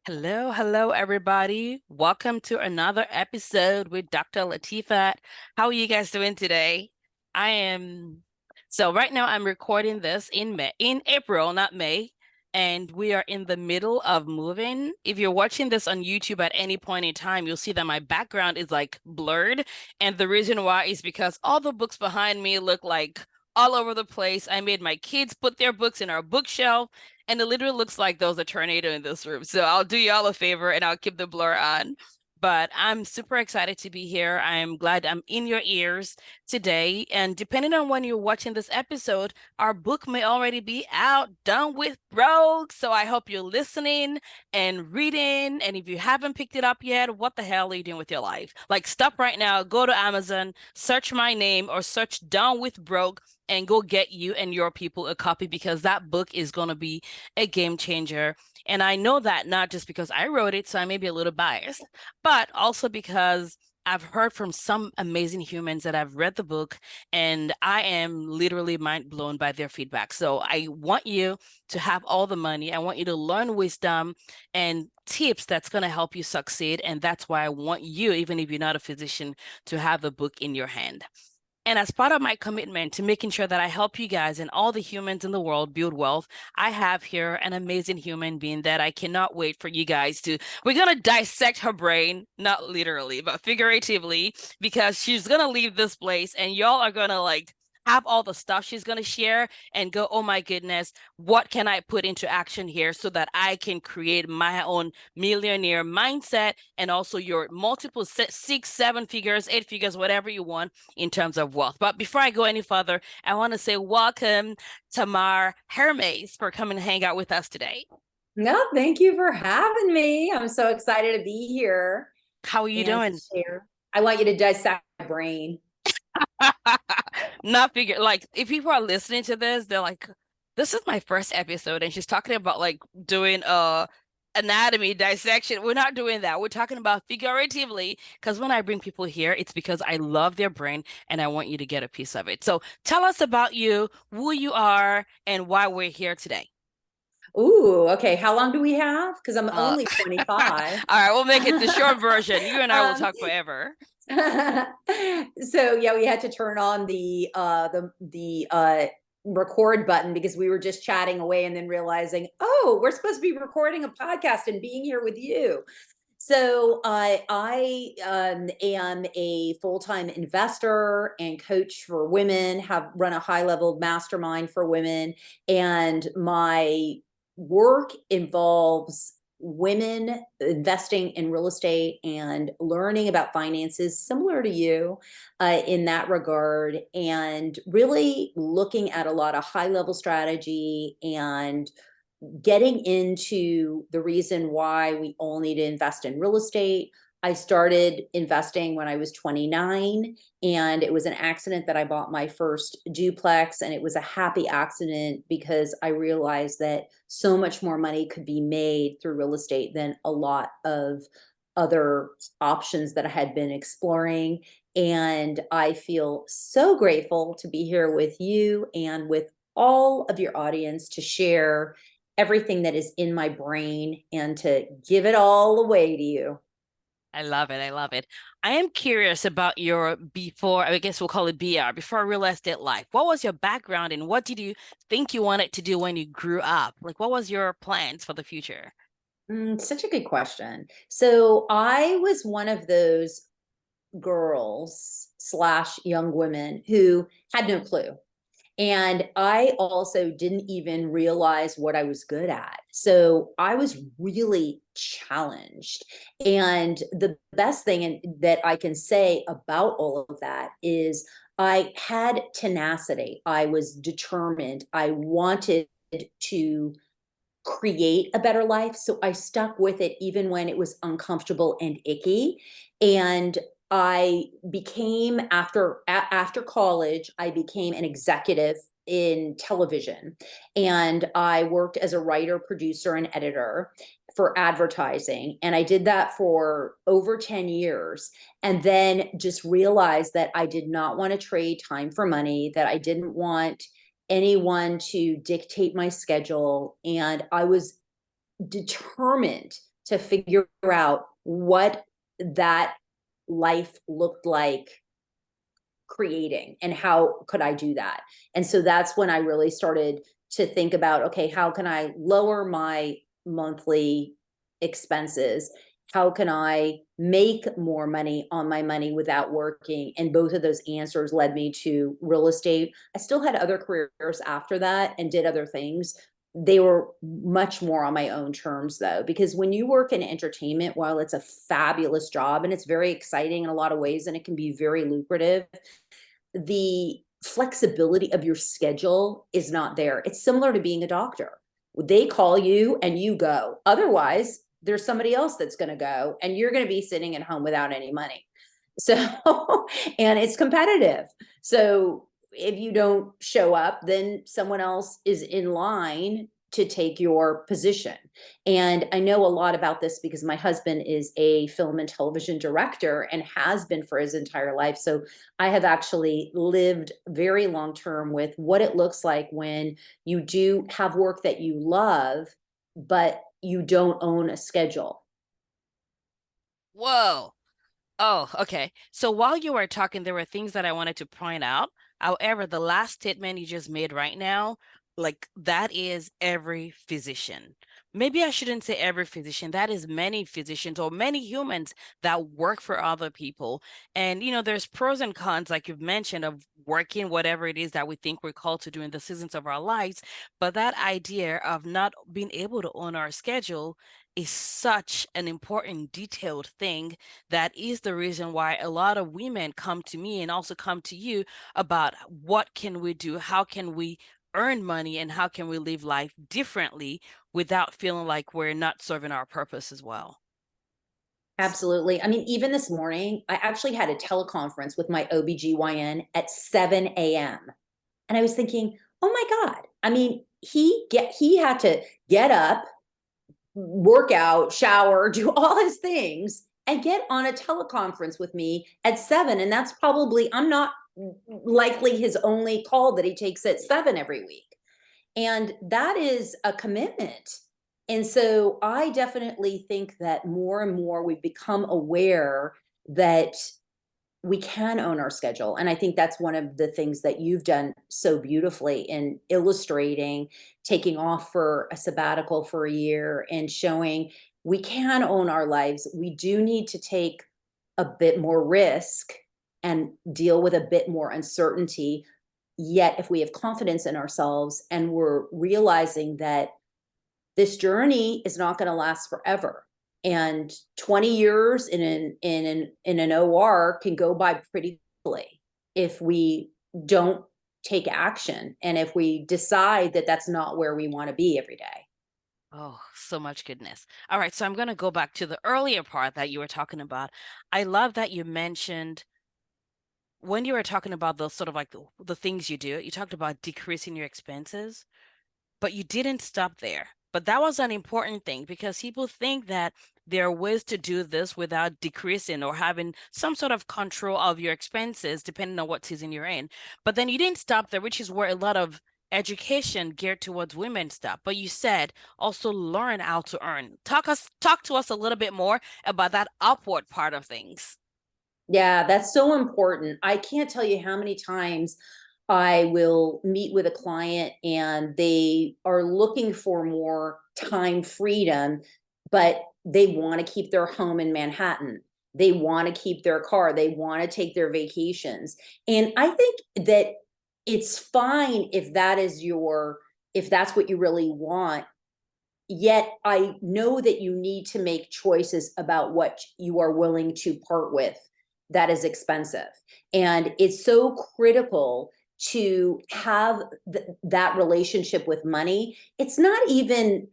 Hello, hello, everybody. Welcome to another episode with Dr. Latifat. How are you guys doing today? I am right now I'm recording this in April, not May, and we are in the middle of moving. If you're watching this on YouTube at any point in time, you'll see that my background is like blurred, and the reason why is because all the books behind me look like all over the place. I made my kids put their books in our bookshelf, and it literally looks like there was a tornado in this room. So I'll do y'all a favor and I'll keep the blur on. But I'm super excited to be here. I'm glad I'm in your ears today. And depending on when you're watching this episode, our book may already be out, done with broke. So I hope you're listening and reading. And if you haven't picked it up yet, what the hell are you doing with your life? Like, stop right now, go to Amazon, search my name or search Done with Broke and go get you and your people a copy because that book is going to be a game changer. And I know that not just because I wrote it, so I may be a little biased, but also because I've heard from some amazing humans that have read the book, and I am literally mind blown by their feedback. So I want you to have all the money. I want you to learn wisdom and tips that's going to help you succeed. And that's why I want you, even if you're not a physician, to have the book in your hand. And as part of my commitment to making sure that I help you guys and all the humans in the world build wealth, I have here an amazing human being that I cannot wait for you guys to. We're going to dissect her brain, not literally, but figuratively, because she's going to leave this place and y'all are going to like have all the stuff she's going to share and go, oh my goodness, what can I put into action here so that I can create my own millionaire mindset and also your multiple six, seven figures, eight figures, whatever you want in terms of wealth. But before I go any further, I want to say welcome Tamar Hermes for coming and hang out with us today. No, thank you for having me. I'm so excited to be here How are you and to doing? share. I want you to dissect my brain. Not figure like if people are listening to this, they're like, this is my first episode, and she's talking about like doing anatomy dissection. We're not doing that. We're talking about figuratively because when I bring people here, it's because I love their brain and I want you to get a piece of it. So tell us about you, who you are, and why we're here today. Ooh, okay. How long do we have? Because I'm Uh, only all 25. right, we'll make it the short version. You and I will um, talk forever. so yeah, we had to turn on the record button because we were just chatting away and then realizing, oh, we're supposed to be recording a podcast and being here with you. So I am a full-time investor and coach for women, have run a high-level mastermind for women, and my work involves women investing in real estate and learning about finances similar to you in that regard, and really looking at a lot of high-level strategy and getting into the reason why we all need to invest in real estate. I started investing when I was 29, and it was an accident that I bought my first duplex. And it was a happy accident because I realized that so much more money could be made through real estate than a lot of other options that I had been exploring. And I feel so grateful to be here with you and with all of your audience to share everything that is in my brain and to give it all away to you. I love it. I love it. I am curious about your before, I guess we'll call it BR, before real estate life. What was your background and what did you think you wanted to do when you grew up? Like, what was your plans for the future? Such a good question. So I was one of those girls slash young women who had no clue. And I also didn't even realize what I was good at. So I was really challenged. And the best thing that I can say about all of that is I had tenacity. I was determined. I wanted to create a better life. So I stuck with it even when it was uncomfortable and icky. And I became after college, I became an executive in television, and I worked as a writer, producer, and editor for advertising. And I did that for over 10 years, and then just realized that I did not want to trade time for money, that I didn't want anyone to dictate my schedule. And I was determined to figure out what that life looked like creating and how could I do that. And so that's when I really started to think about, okay, how can I lower my monthly expenses? How can I make more money on my money without working? And both of those answers led me to real estate. I still had other careers after that and did other things. They were much more on my own terms, though, because when you work in entertainment, while it's a fabulous job and it's very exciting in a lot of ways and it can be very lucrative, the flexibility of your schedule is not there. It's similar to being a doctor. They call you and you go. Otherwise, there's somebody else that's going to go and you're going to be sitting at home without any money. So, and it's competitive. So, if you don't show up, then someone else is in line to take your position. And I know a lot about this because my husband is a film and television director and has been for his entire life. So I have actually lived very long term with what it looks like when you do have work that you love, but you don't own a schedule. Whoa. Oh, okay. So while you were talking, there were things that I wanted to point out. However, the last statement you just made right now, like that is every physician. Maybe I shouldn't say every physician. That is many physicians or many humans that work for other people. And, there's pros and cons, like you've mentioned, of working whatever it is that we think we're called to do in the seasons of our lives. But that idea of not being able to own our schedule is such an important, detailed thing that is the reason why a lot of women come to me and also come to you about what can we do? How can we earn money and how can we live life differently without feeling like we're not serving our purpose as well? Absolutely. I mean, even this morning, I actually had a teleconference with my OBGYN at 7 a.m. And I was thinking, oh my God. I mean, he had to get up, work out, shower, do all his things, and get on a teleconference with me at 7. And that's probably, I'm not likely his only call that he takes at 7 every week. And that is a commitment. And so I definitely think that more and more we've become aware that we can own our schedule. And I think that's one of the things that you've done so beautifully in illustrating, taking off for a sabbatical for a year and showing we can own our lives. We do need to take a bit more risk and deal with a bit more uncertainty. Yet, if we have confidence in ourselves and we're realizing that this journey is not going to last forever. And 20 years in an OR can go by pretty quickly if we don't take action and if we decide that that's not where we want to be every day. Oh, so much goodness. All right, so I'm going to go back to the earlier part that you were talking about. I love that you mentioned when you were talking about the sort of like the things you do, you talked about decreasing your expenses. But you didn't stop there. But that was an important thing because people think that there are ways to do this without decreasing or having some sort of control of your expenses, depending on what season you're in. But then you didn't stop there, which is where a lot of education geared towards women stop. But you said also learn how to earn. Talk to us a little bit more about that upward part of things. Yeah, that's so important. I can't tell you how many times I will meet with a client and they are looking for more time freedom, but they want to keep their home in Manhattan. They want to keep their car. They want to take their vacations. And I think that it's fine if that's what you really want. Yet I know that you need to make choices about what you are willing to part with that is expensive. And it's so critical to have that relationship with money. It's not even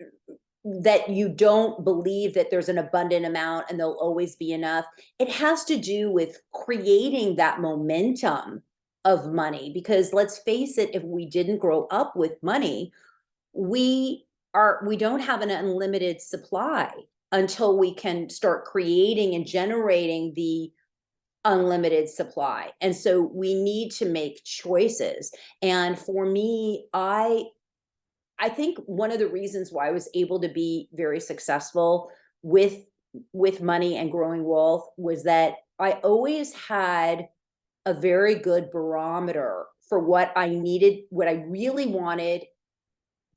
that you don't believe that there's an abundant amount and there'll always be enough. It has to do with creating that momentum of money. Because let's face it, if we didn't grow up with money, we don't have an unlimited supply until we can start creating and generating the unlimited supply. And so we need to make choices. And for me, I think one of the reasons why I was able to be very successful with money and growing wealth was that I always had a very good barometer for what I needed, what I really wanted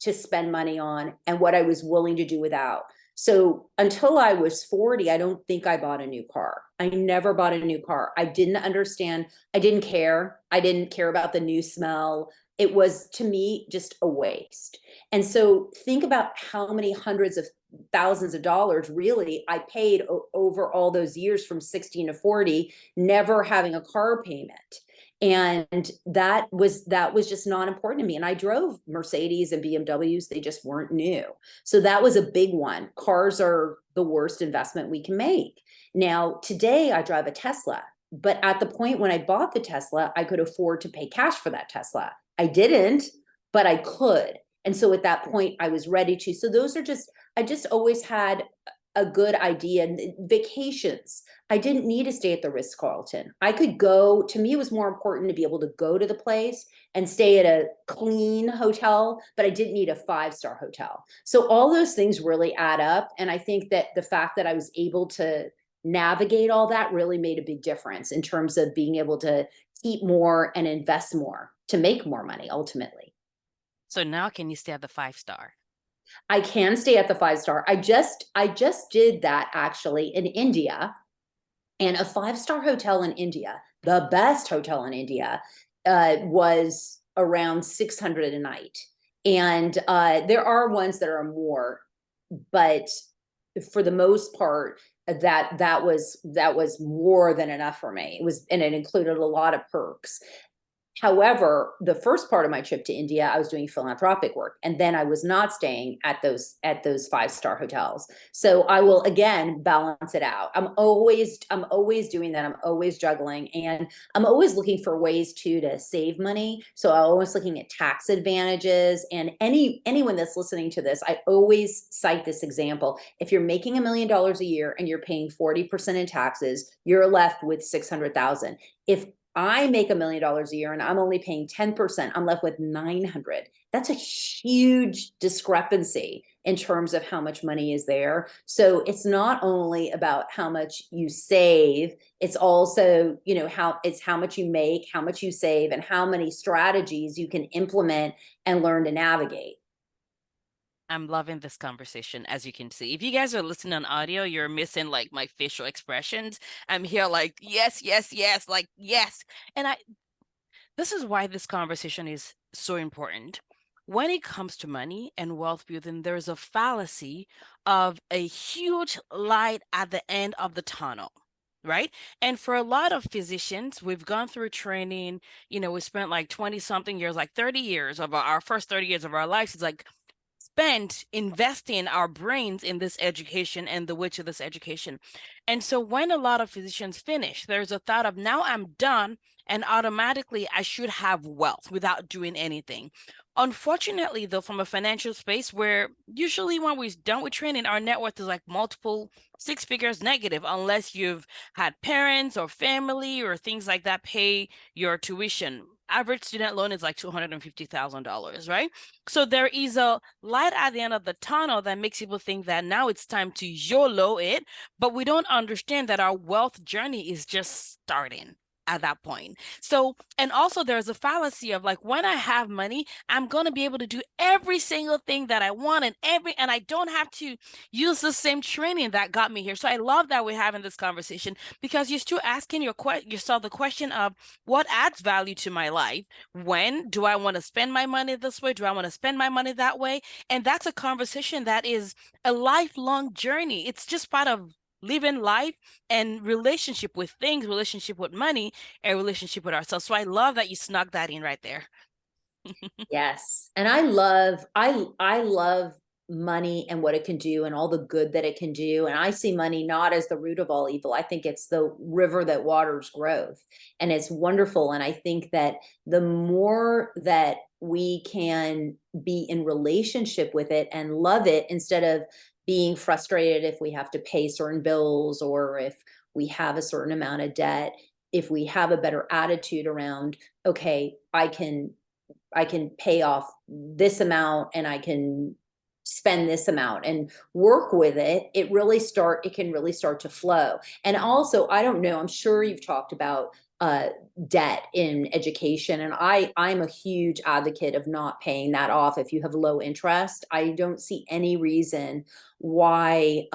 to spend money on, and what I was willing to do without. So until I was 40, I don't think I bought a new car. I never bought a new car. I didn't understand. I didn't care. I didn't care about the new smell. It was, to me, just a waste. And so think about how many hundreds of thousands of dollars really I paid over all those years from 16 to 40, never having a car payment. And that was just not important to me. And I drove Mercedes and BMWs. They just weren't new. So that was a big one. Cars are the worst investment we can make. Now, today I drive a Tesla, but at the point when I bought the Tesla, I could afford to pay cash for that Tesla. I didn't, but I could. And so at that point I was ready to. So those are just, I just always had a good idea. Vacations, I didn't need to stay at the Ritz-Carlton. I could go, to me, it was more important to be able to go to the place and stay at a clean hotel, but I didn't need a 5-star hotel. So all those things really add up. And I think that the fact that I was able to navigate all that really made a big difference in terms of being able to keep more and invest more to make more money ultimately. So now can you stay at the 5-star? I can stay at the 5-star. I just did that actually in India, and a 5-star hotel in India, the best hotel in India, was around 600 a night. And there are ones that are more, but for the most part, that was more than enough for me. It was, and it included a lot of perks. However, the first part of my trip to India, I was doing philanthropic work, and then I was not staying at those 5-star hotels. So I will again balance it out. I'm always doing that. I'm always juggling, and I'm always looking for ways to save money. So I'm always looking at tax advantages. And anyone that's listening to this, I always cite this example. If you're making $1 million a year and you're paying 40% in taxes, you're left with 600,000. If I make $1 million a year and I'm only paying 10%, I'm left with 900. That's a huge discrepancy in terms of how much money is there. So it's not only about how much you save, it's also, how much you make, how much you save, and how many strategies you can implement and learn to navigate. I'm loving this conversation, as you can see. If you guys are listening on audio, you're missing like my facial expressions. I'm here like, yes, yes, yes, like, yes. And this is why this conversation is so important. When it comes to money and wealth building, there's a fallacy of a huge light at the end of the tunnel, right? And for a lot of physicians, we've gone through training, we spent like 20 something years, like 30 years of our first 30 years of our lives. It's like spent investing our brains in this education and the witch of this education. And so when a lot of physicians finish, there's a thought of now I'm done and automatically I should have wealth without doing anything. Unfortunately, though, from a financial space where usually when we're done with training, our net worth is like multiple 6 figures negative, unless you've had parents or family or things like that pay your tuition. Average student loan is like $250,000, right? So there is a light at the end of the tunnel that makes people think that now it's time to YOLO it, but we don't understand that our wealth journey is just starting at that point. So, and also there's a fallacy of like, when I have money, I'm going to be able to do every single thing that I want, and I don't have to use the same training that got me here. So I love that we're having this conversation, because you're still asking yourself the question of what adds value to my life. When do I want to spend my money this way? Do I want to spend my money that way? And that's a conversation that is a lifelong journey. It's just part of living life and relationship with things, relationship with money, and relationship with ourselves. So I love that you snuck that in right there. Yes. And I love money and what it can do and all the good that it can do. And I see money not as the root of all evil. I think it's the river that waters growth. And it's wonderful. And I think that the more that we can be in relationship with it and love it, instead of being frustrated if we have to pay certain bills or if we have a certain amount of debt, if we have a better attitude around, okay, I can pay off this amount and I can spend this amount and work with it, it can really start to flow. And also, I don't know, I'm sure you've talked about debt in education, and I'm a huge advocate of not paying that off if you have low interest. I don't see any reason why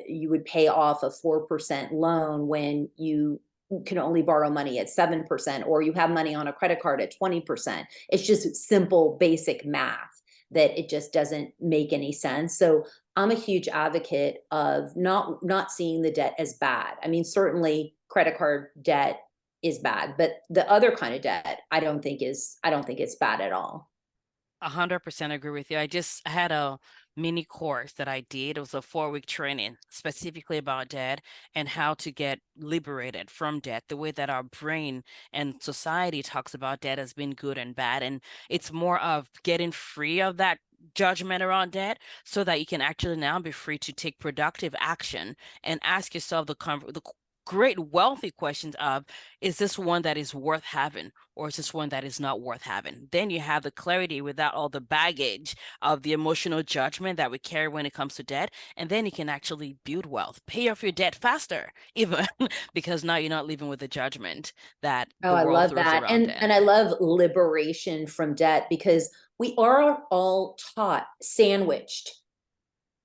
you would pay off a 4% loan when you can only borrow money at 7%, or you have money on a credit card at 20%. It's just simple, basic math that it just doesn't make any sense. So I'm a huge advocate of not seeing the debt as bad. I mean, certainly credit card debt is bad, but the other kind of debt, I don't think it's bad at all. 100% agree with you. I just had a mini course that I did. It was a 4-week training specifically about debt and how to get liberated from debt, the way that our brain and society talks about debt as being good and bad. And it's more of getting free of that judgment around debt so that you can actually now be free to take productive action and ask yourself the great wealthy questions of, is this one that is worth having, or is this one that is not worth having? Then you have the clarity without all the baggage of the emotional judgment that we carry when it comes to debt. And then you can actually build wealth, pay off your debt faster, even because now you're not living with the judgment that Oh, the I world love throws that. around debt. And I love liberation from debt, because we are all taught, sandwiched,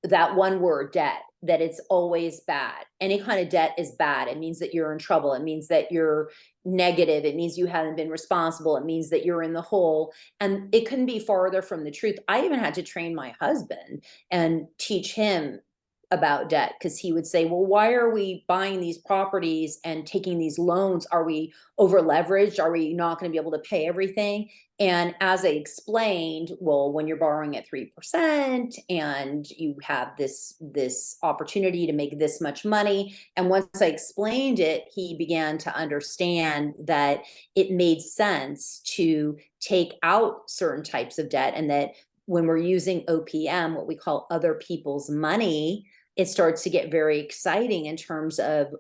that one word, debt, that it's always bad. Any kind of debt is bad. It means that you're in trouble. It means that you're negative. It means you haven't been responsible. It means that you're in the hole. And it couldn't be farther from the truth. I even had to train my husband and teach him about debt, because he would say, well, why are we buying these properties and taking these loans? Are we over leveraged? Are we not going to be able to pay everything? And as I explained, well, when you're borrowing at 3% and you have this opportunity to make this much money, and once I explained it, he began to understand that it made sense to take out certain types of debt, and that when we're using OPM, what we call other people's money, it starts to get very exciting in terms of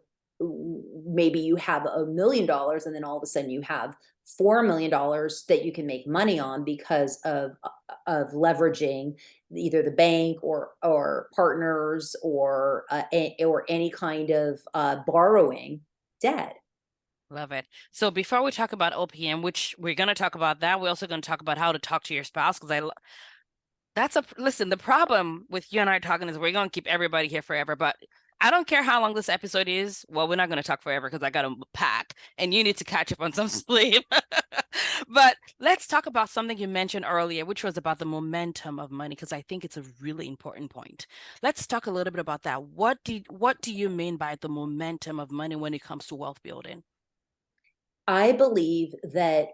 maybe you have $1 million and then all of a sudden you have $4 million that you can make money on because of leveraging either the bank or partners or any kind of borrowing debt. Love it. So before we talk about OPM, which we're going to talk about that, we're also going to talk about how to talk to your spouse, because that's a listen. The problem with you and I talking is we're gonna keep everybody here forever, but I don't care how long this episode is. Well, we're not gonna talk forever because I got to pack, and you need to catch up on some sleep. But let's talk about something you mentioned earlier, which was about the momentum of money, because I think it's a really important point. Let's talk a little bit about that. What do you mean by the momentum of money when it comes to wealth building? I believe that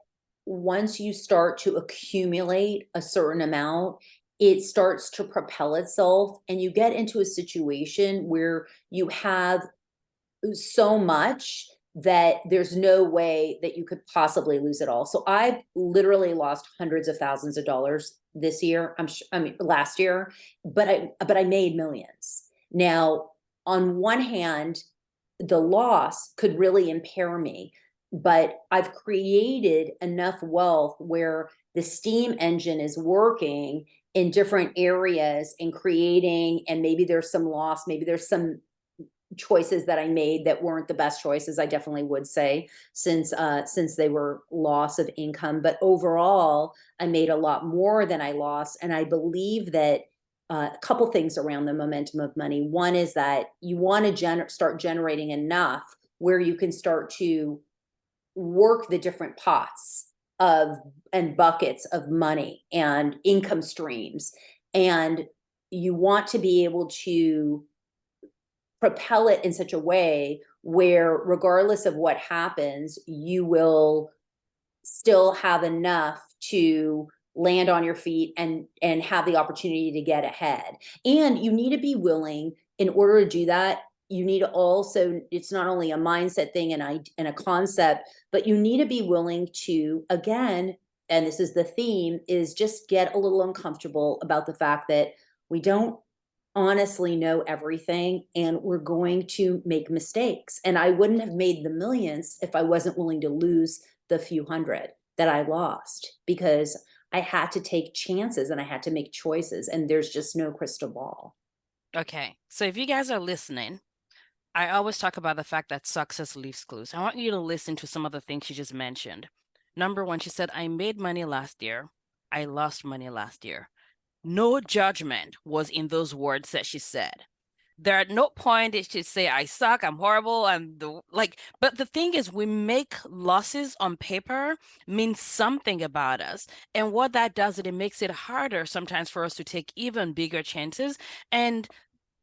once you start to accumulate a certain amount, it starts to propel itself, and you get into a situation where you have so much that there's no way that you could possibly lose it all. So I've literally lost hundreds of thousands of dollars this year. I mean last year, but I made millions. Now, on one hand, the loss could really impair me, but I've created enough wealth where the steam engine is working in different areas and creating, and maybe there's some loss, maybe there's some choices that I made that weren't the best choices, I definitely would say, since they were loss of income. But overall, I made a lot more than I lost. And I believe that a couple things around the momentum of money. One is that you want to start generating enough where you can start to work the different pots of and buckets of money and income streams. And you want to be able to propel it in such a way where, regardless of what happens, you will still have enough to land on your feet and have the opportunity to get ahead. And you need to be willing, in order to do that, you need to also, it's not only a mindset thing and a concept, but you need to be willing to, again, and this is the theme, is just get a little uncomfortable about the fact that we don't honestly know everything, and we're going to make mistakes. And I wouldn't have made the millions if I wasn't willing to lose the few hundred that I lost, because I had to take chances and I had to make choices, and there's just no crystal ball. Okay. So if you guys are listening, I always talk about the fact that success leaves clues. I want you to listen to some of the things she just mentioned. Number one, she said, I made money last year. I lost money last year. No judgment was in those words that she said. There at no point did she say, I suck, I'm horrible, I'm the like, but the thing is, we make losses on paper mean something about us. And what that does is it makes it harder sometimes for us to take even bigger chances. And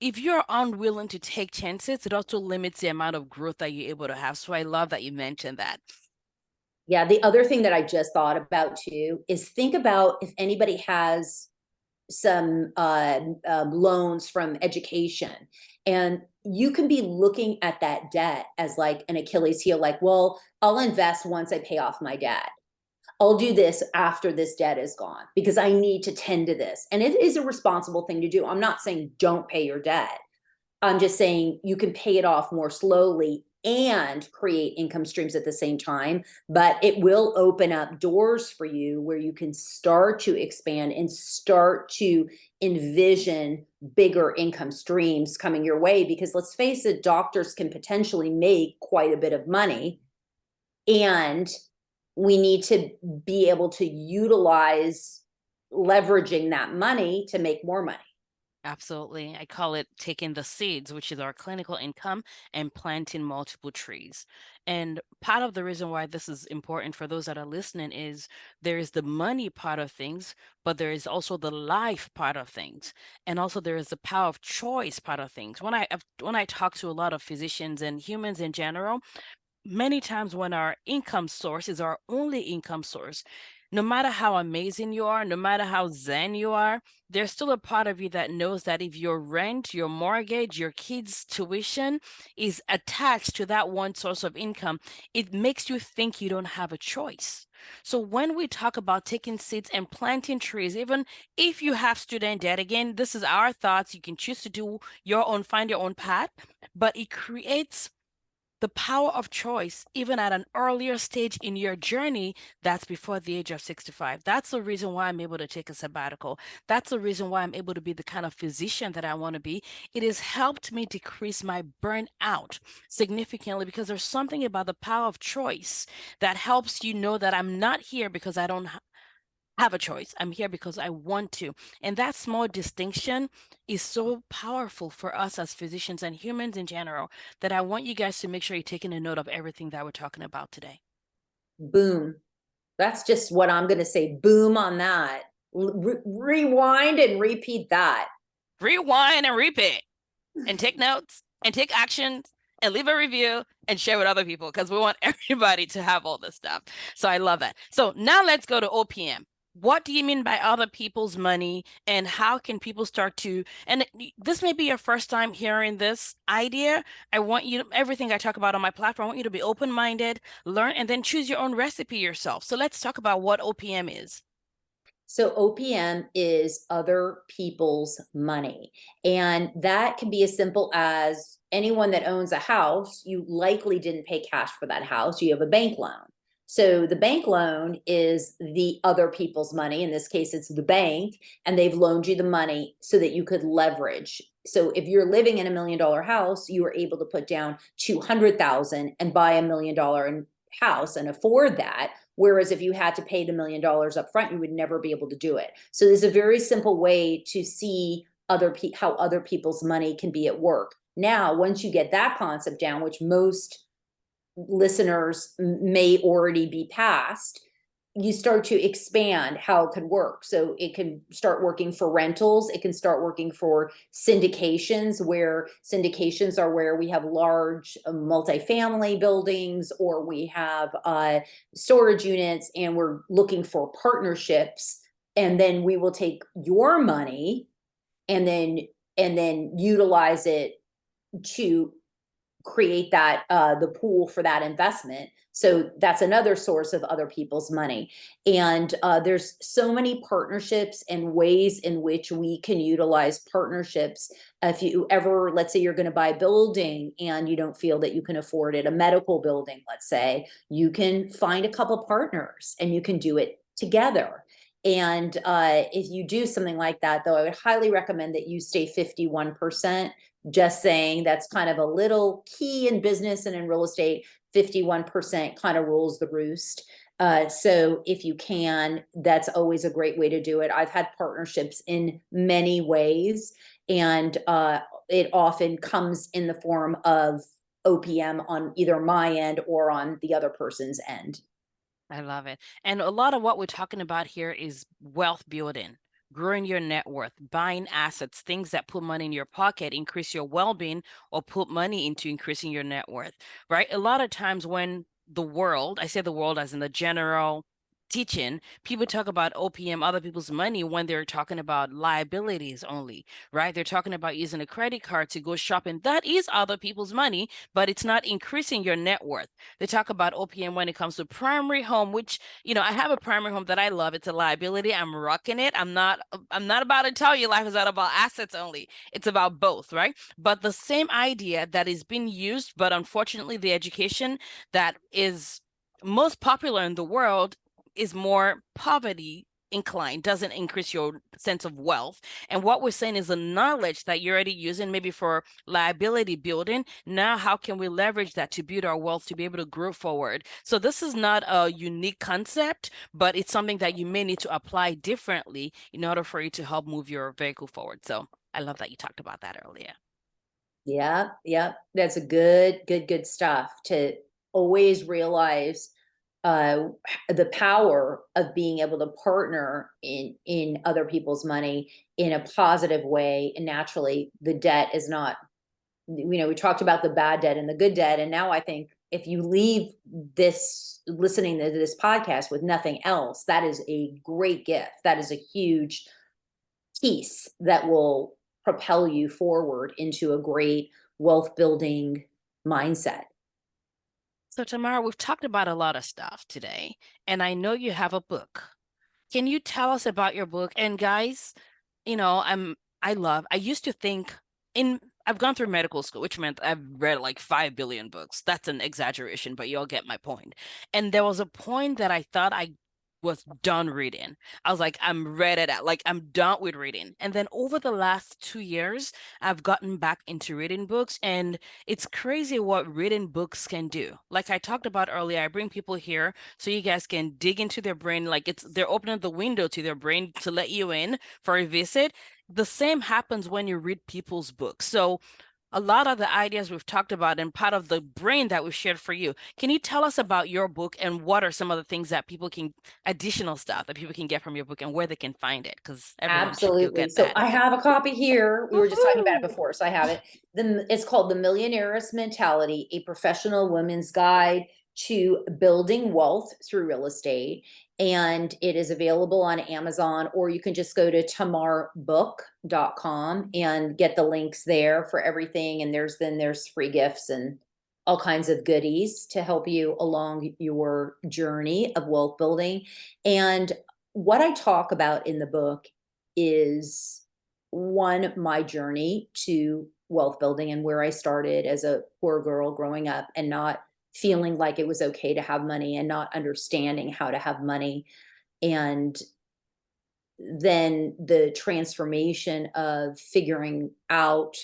if you're unwilling to take chances, it also limits the amount of growth that you're able to have. So I love that you mentioned that. Yeah, the other thing that I just thought about too is think about if anybody has some loans from education, and you can be looking at that debt as like an Achilles heel, like, well, I'll invest once I pay off my debt. I'll do this after this debt is gone because I need to tend to this. And it is a responsible thing to do. I'm not saying don't pay your debt. I'm just saying you can pay it off more slowly and create income streams at the same time, but it will open up doors for you where you can start to expand and start to envision bigger income streams coming your way. Because let's face it, doctors can potentially make quite a bit of money, and we need to be able to utilize leveraging that money to make more money. Absolutely. I call it taking the seeds, which is our clinical income, and planting multiple trees. And part of the reason why this is important for those that are listening is there is the money part of things, but there is also the life part of things. And also there is the power of choice part of things. When I talk to a lot of physicians and humans in general, many times when our income source is our only income source, no matter how amazing you are, no matter how zen you are, there's still a part of you that knows that if your rent, your mortgage, your kids' tuition is attached to that one source of income, it makes you think you don't have a choice. So when we talk about taking seeds and planting trees, even if you have student debt, again, this is our thoughts. You can choose to do your own, find your own path, but it creates the power of choice, even at an earlier stage in your journey, that's before the age of 65. That's the reason why I'm able to take a sabbatical. That's the reason why I'm able to be the kind of physician that I want to be. It has helped me decrease my burnout significantly because there's something about the power of choice that helps you know that I'm not here because I don't have a choice. I'm here because I want to. And that small distinction is so powerful for us as physicians and humans in general that I want you guys to make sure you're taking a note of everything that we're talking about today. Boom. That's just what I'm going to say. Boom on that. Rewind and repeat that. Rewind and repeat and take notes and take actions and leave a review and share with other people because we want everybody to have all this stuff. So I love that. So now let's go to OPM. What do you mean by other people's money, and how can people start to, and this may be your first time hearing this idea. I want you to, everything I talk about on my platform, I want you to be open-minded, learn, and then choose your own recipe yourself. So let's talk about what OPM is. So OPM is other people's money. And that can be as simple as anyone that owns a house, you likely didn't pay cash for that house. You have a bank loan. So the bank loan is the other people's money. In this case, it's the bank, and they've loaned you the money so that you could leverage. So if you're living in $1 million house, you are able to put down 200,000 and buy $1 million house and afford that. Whereas if you had to pay the $1 million up front, you would never be able to do it. So there's a very simple way to see how other people's money can be at work. Now, once you get that concept down, which most listeners may already be past, you start to expand how it could work. So it can start working for rentals. It can start working for syndications, where syndications are where we have large multifamily buildings, or we have storage units, and we're looking for partnerships. And then we will take your money and then utilize it to create that the pool for that investment. So that's another source of other people's money. And there's so many partnerships and ways in which we can utilize partnerships. If you ever, let's say you're going to buy a building and you don't feel that you can afford it, a medical building, let's say, you can find a couple partners and you can do it together. And if you do something like that, though, I would highly recommend that you stay 51%. Just saying, that's kind of a little key in business and in real estate. 51% kind of rules the roost. So if you can, that's always a great way to do it. I've had partnerships in many ways, and it often comes in the form of OPM on either my end or on the other person's end. I love it. And a lot of what we're talking about here is wealth building, growing your net worth, buying assets, things that put money in your pocket, increase your well-being, or put money into increasing your net worth, right? A lot of times when the world, I say the world as in the general teaching, people talk about OPM, other people's money, when they're talking about liabilities only, right? They're talking about using a credit card to go shopping. That is other people's money, but it's not increasing your net worth. They talk about OPM when it comes to primary home, which, I have a primary home that I love. It's a liability. I'm rocking it. I'm not about to tell you life is not about assets only. It's about both, right? But the same idea that is being used, but unfortunately the education that is most popular in the world is more poverty inclined, doesn't increase your sense of wealth. And what we're saying is the knowledge that you're already using maybe for liability building. Now, how can we leverage that to build our wealth to be able to grow forward? So this is not a unique concept, but it's something that you may need to apply differently in order for you to help move your vehicle forward. So I love that you talked about that earlier. Yeah, yeah, that's a good stuff to always realize uh the power of being able to partner in other people's money in a positive way. And naturally, the debt is not, we talked about the bad debt and the good debt, and now I think if you leave this listening to this podcast with nothing else, that is a great gift. That is a huge piece that will propel you forward into a great wealth building mindset. So, Tamara, we've talked about a lot of stuff today, and I know you have a book. Can you tell us about your book? And guys, I used to think in I've gone through medical school, which meant I've read like 5 billion books. That's an exaggeration, but you'll get my point. And there was a point that I thought I was done reading. I was like, I'm read it out, like I'm done with reading. And then over the last 2 years, I've gotten back into reading books, and it's crazy what reading books can do. Like I talked about earlier, I bring people here so you guys can dig into their brain, like they're opening the window to their brain to let you in for a visit. The same happens when you read people's books. So a lot of the ideas we've talked about and part of the brain that we've shared for you. Can you tell us about your book and what are some of the things that people can, additional stuff that people can get from your book and where they can find it? Because everyone should go Absolutely. get So that. I have a copy here. We were just talking about it Woohoo! before, so I have it. It's called The Millionaire's Mentality: A Professional Woman's Guide to Building Wealth Through Real Estate. And it is available on Amazon, or you can just go to tamarbook.com and get the links there for everything. And there's free gifts and all kinds of goodies to help you along your journey of wealth building. And what I talk about in the book is, one, my journey to wealth building and where I started as a poor girl growing up and not feeling like it was okay to have money and not understanding how to have money. And then the transformation of figuring out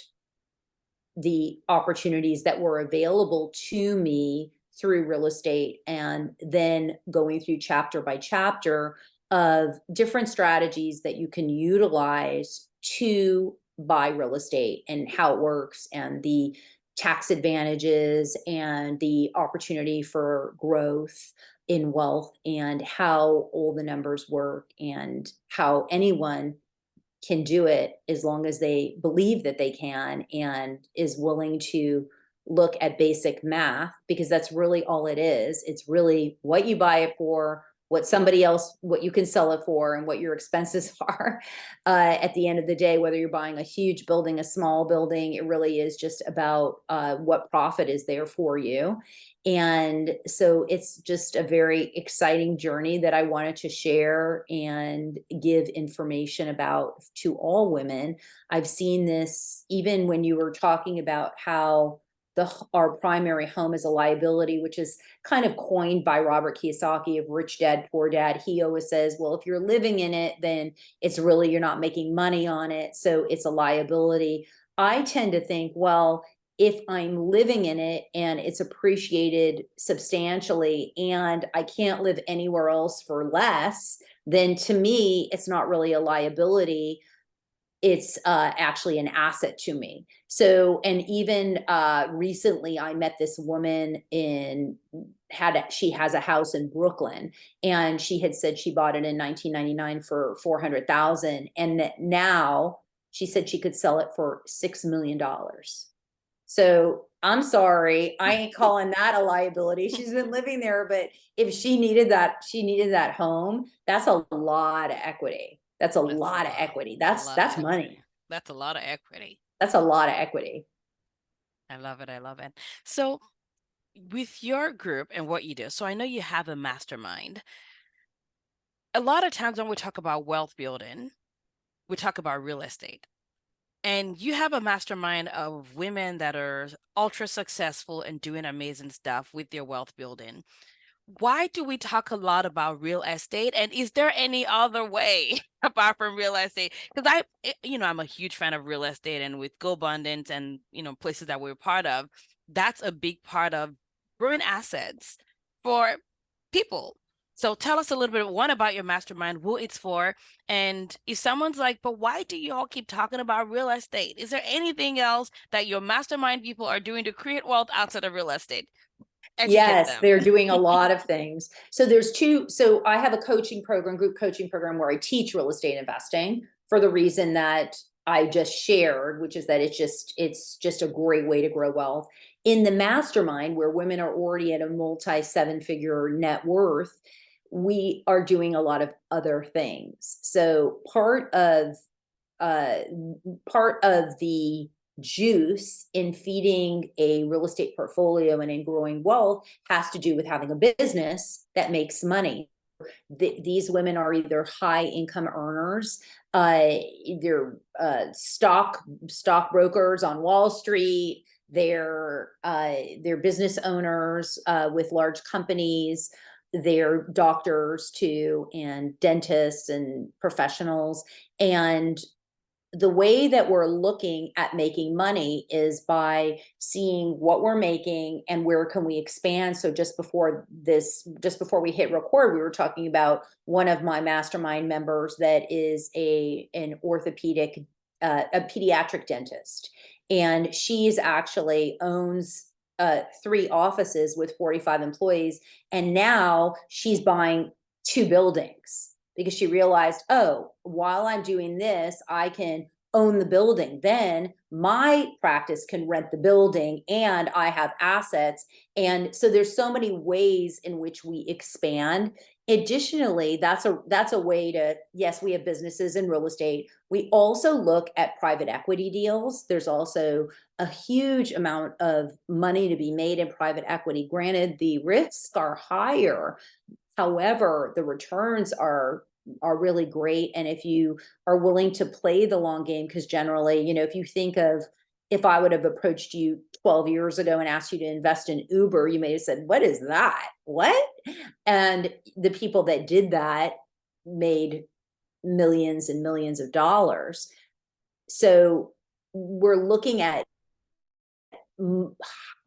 the opportunities that were available to me through real estate, and then going through chapter by chapter of different strategies that you can utilize to buy real estate and how it works, and the tax advantages and the opportunity for growth in wealth, and how all the numbers work, and how anyone can do it as long as they believe that they can and is willing to look at basic math, because that's really all it is. It's really what you buy it for, what you can sell it for, and what your expenses are. At the end of the day, whether you're buying a huge building, a small building, it really is just about what profit is there for you. And so it's just a very exciting journey that I wanted to share and give information about to all women. I've seen this even when you were talking about how our primary home is a liability, which is kind of coined by Robert Kiyosaki of Rich Dad, Poor Dad. He always says, well, if you're living in it, then it's really, you're not making money on it, so it's a liability. I tend to think, well, if I'm living in it and it's appreciated substantially and I can't live anywhere else for less, then to me, it's not really a liability. It's actually an asset to me. So, and even recently, I met this woman she has a house in Brooklyn, and she had said she bought it in 1999 for 400,000, and that now she said she could sell it for $6 million. So I'm sorry, I ain't calling that a liability. She's been living there, but if she needed that home. That's a lot of equity. That's a That's a lot of lot. equity. A lot of That's equity. money. That's a lot of equity. That's a lot of equity. I love it. I love it. So, with your group and what you do, so I know you have a mastermind. A lot of times when we talk about wealth building, we talk about real estate. And you have a mastermind of women that are ultra successful and doing amazing stuff with their wealth building. Why do we talk a lot about real estate? And is there any other way apart from real estate? Because I'm a huge fan of real estate, and with GoBundance and, places that we're part of, that's a big part of growing assets for people. So tell us a little bit, one, about your mastermind, who it's for, and if someone's like, but why do you all keep talking about real estate? Is there anything else that your mastermind people are doing to create wealth outside of real estate? Educate Yes, them. they're doing a lot of things. So there's two. So I have a coaching program, group coaching program, where I teach real estate investing for the reason that I just shared, which is that it's just a great way to grow wealth. In the mastermind, where women are already at a multi seven figure net worth, we are doing a lot of other things. So uh, part of the juice in feeding a real estate portfolio and in growing wealth has to do with having a business that makes money. These women are either high income earners, they're stock brokers on Wall Street, they're business owners with large companies, they're doctors too, and dentists and professionals. And the way that we're looking at making money is by seeing what we're making and where can we expand. So just before we hit record, we were talking about one of my mastermind members that is a pediatric dentist, and she's actually owns 3 offices with 45 employees, and now she's buying 2 buildings because she realized, oh, while I'm doing this, I can own the building. Then my practice can rent the building and I have assets. And so there's so many ways in which we expand. Additionally, that's a way to, yes, we have businesses in real estate. We also look at private equity deals. There's also a huge amount of money to be made in private equity. Granted, the risks are higher. However, the returns are really great. And if you are willing to play the long game, because generally, if you think of, if I would have approached you 12 years ago and asked you to invest in Uber, you may have said, what is that? What? And the people that did that made millions and millions of dollars. So we're looking at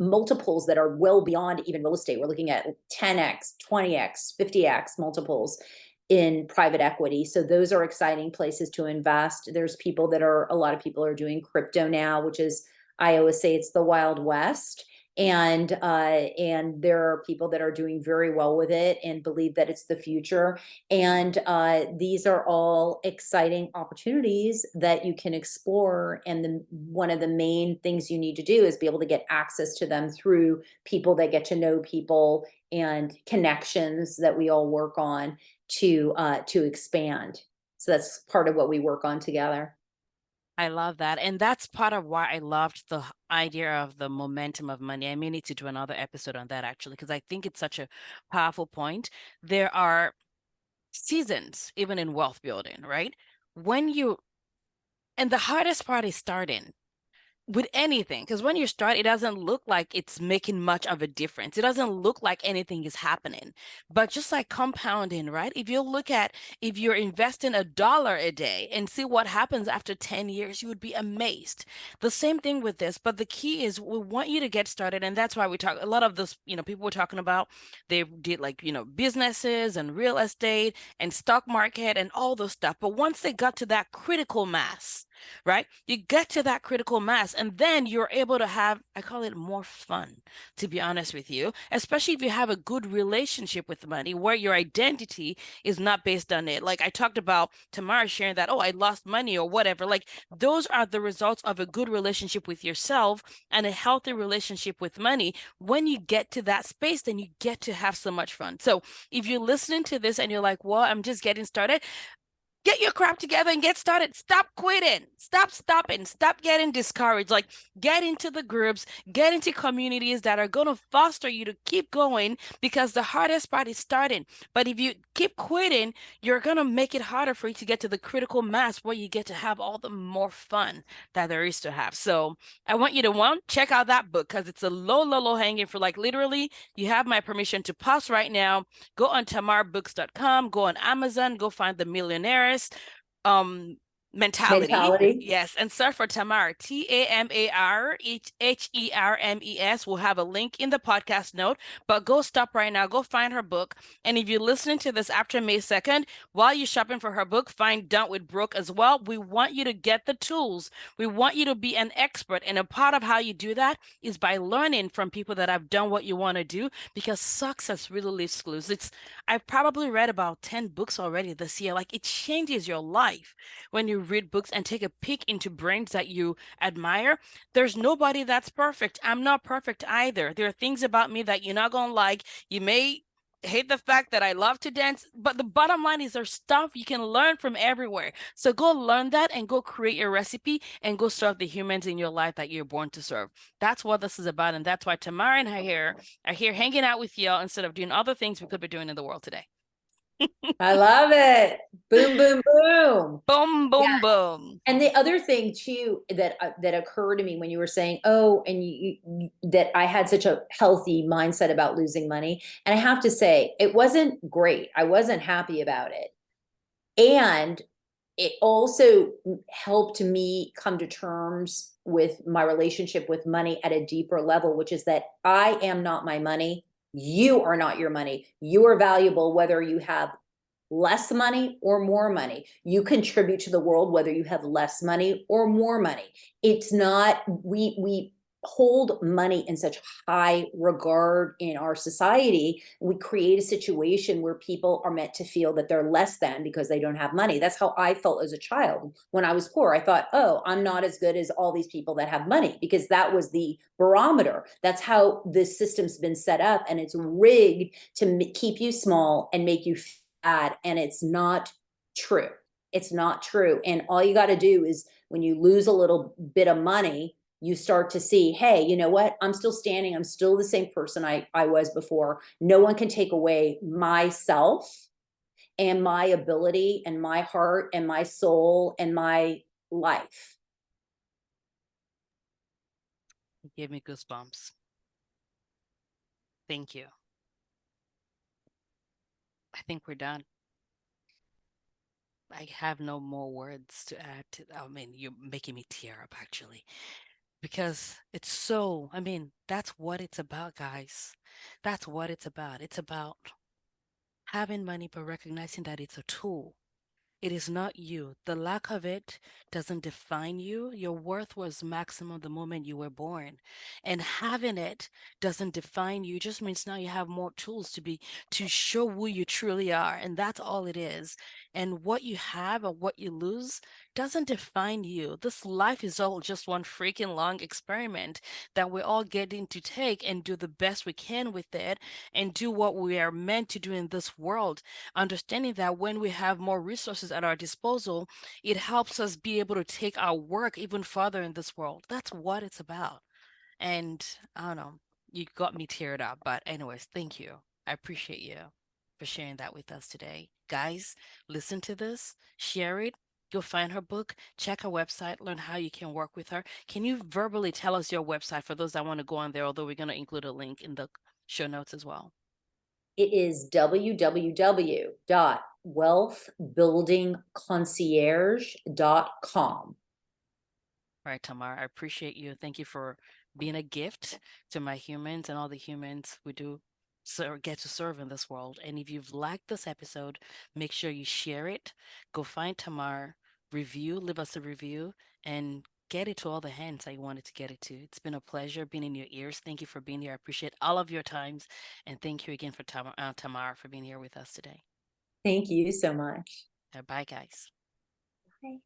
multiples that are well beyond even real estate. We're looking at 10x, 20x, 50x multiples in private equity. So those are exciting places to invest. There's a lot of people are doing crypto now, which is, I always say, it's the Wild West. And there are people that are doing very well with it and believe that it's the future. And these are all exciting opportunities that you can explore. And one of the main things you need to do is be able to get access to them through people that get to know people and connections that we all work on to expand. So that's part of what we work on together. I love that. And that's part of why I loved the idea of the momentum of money. I may need to do another episode on that actually, because I think it's such a powerful point. There are seasons, even in wealth building, right? When you, and the hardest part is starting. with anything, because when you start, it doesn't look like it's making much of a difference. It doesn't look like anything is happening. But just like compounding, right? If you look at, if you're investing $1 a day and see what happens after 10 years, you would be amazed. The same thing with this, but the key is we want you to get started. And that's why we talk a lot of this, people were talking about, they did like, businesses and real estate and stock market and all those stuff. But once they got to that critical mass, right? You get to that critical mass, and then you're able to have, I call it more fun, to be honest with you, especially if you have a good relationship with money where your identity is not based on it. Like I talked about Tamara sharing that, oh, I lost money or whatever. Like those are the results of a good relationship with yourself and a healthy relationship with money. When you get to that space, then you get to have so much fun. So if you're listening to this and you're like, well, I'm just getting started, get your crap together and get started. Stop quitting. Stop stopping. Stop getting discouraged. Like, get into the groups, get into communities that are going to foster you to keep going, because the hardest part is starting. But if you keep quitting, you're going to make it harder for you to get to the critical mass where you get to have all the more fun that there is to have. So I want you to check out that book, because it's a low hanging for, like, literally, you have my permission to pause right now. Go on tamarbooks.com, go on Amazon, go find the Millionaires um mentality. Mentality. Yes, and search for Tamar, Tamarhermes. We'll have a link in the podcast note, but go stop right now, go find her book. And if you're listening to this after May 2nd, while you're shopping for her book, find Done with Brooke as well. We want you to get the tools. We want you to be an expert. And a part of how you do that is by learning from people that have done what you want to do, because success really leaves clues. I've probably read about 10 books already this year. Like, it changes your life when you read books and take a peek into brains that you admire. There's nobody that's perfect. I'm not perfect either. There are things about me that you're not going to like. You may hate the fact that I love to dance, but the bottom line is there's stuff you can learn from everywhere. So go learn that and go create your recipe and go serve the humans in your life that you're born to serve. That's what this is about. And that's why Tamara and I are here hanging out with y'all instead of doing other things we could be doing in the world today. I love it. Boom, boom, boom. Boom, Yeah. boom, boom. And the other thing too that occurred to me when you were saying, oh, and that I had such a healthy mindset about losing money, and I have to say, it wasn't great. I wasn't happy about it, and it also helped me come to terms with my relationship with money at a deeper level, which is that I am not my money. You are not your money. You are valuable whether you have less money or more money. You contribute to the world whether you have less money or more money. It's not, we hold money in such high regard in our society. We create a situation where people are meant to feel that they're less than because they don't have money. That's how I felt as a child. When I was poor, I thought, oh, I'm not as good as all these people that have money, because that was the barometer. That's how this system's been set up, and it's rigged to keep you small and make you bad. And it's not true. It's not true. And all you got to do is, when you lose a little bit of money, you start to see, hey, you know what? I'm still standing. I'm still the same person I was before. No one can take away myself and my ability and my heart and my soul and my life. It gave me goosebumps. Thank you. I think we're done. I have no more words to add to that. I mean, you're making me tear up actually, because it's so, I mean, that's what it's about, guys. That's what it's about. It's about having money, but recognizing that it's a tool. It is not you. The lack of it doesn't define you. Your worth was maximum the moment you were born. And having it doesn't define you. It just means now you have more tools to show who you truly are. And that's all it is. And what you have or what you lose doesn't define you. This life is all just one freaking long experiment that we're all getting to take and do the best we can with it and do what we are meant to do in this world, understanding that when we have more resources at our disposal, it helps us be able to take our work even further in this world. That's what it's about. And I don't know, you got me teared up. But, anyways, thank you. I appreciate you for sharing that with us today. Guys, listen to this, share it, Go find her book, check her website, learn how you can work with her. Can you verbally tell us your website for those that want to go on there, although we're going to include a link in the show notes as well? It is www.wealthbuildingconcierge.com. All right, Tamar, I appreciate you. Thank you for being a gift to my humans and all the humans we do get to serve in this world. And if you've liked this episode, make sure you share it. Go find Tamar, leave us a review, and get it to all the hands that you wanted to get it to. It's been a pleasure being in your ears. Thank you for being here. I appreciate all of your times. And thank you again for Tamar for being here with us today. Thank you so much. Bye, guys. Bye.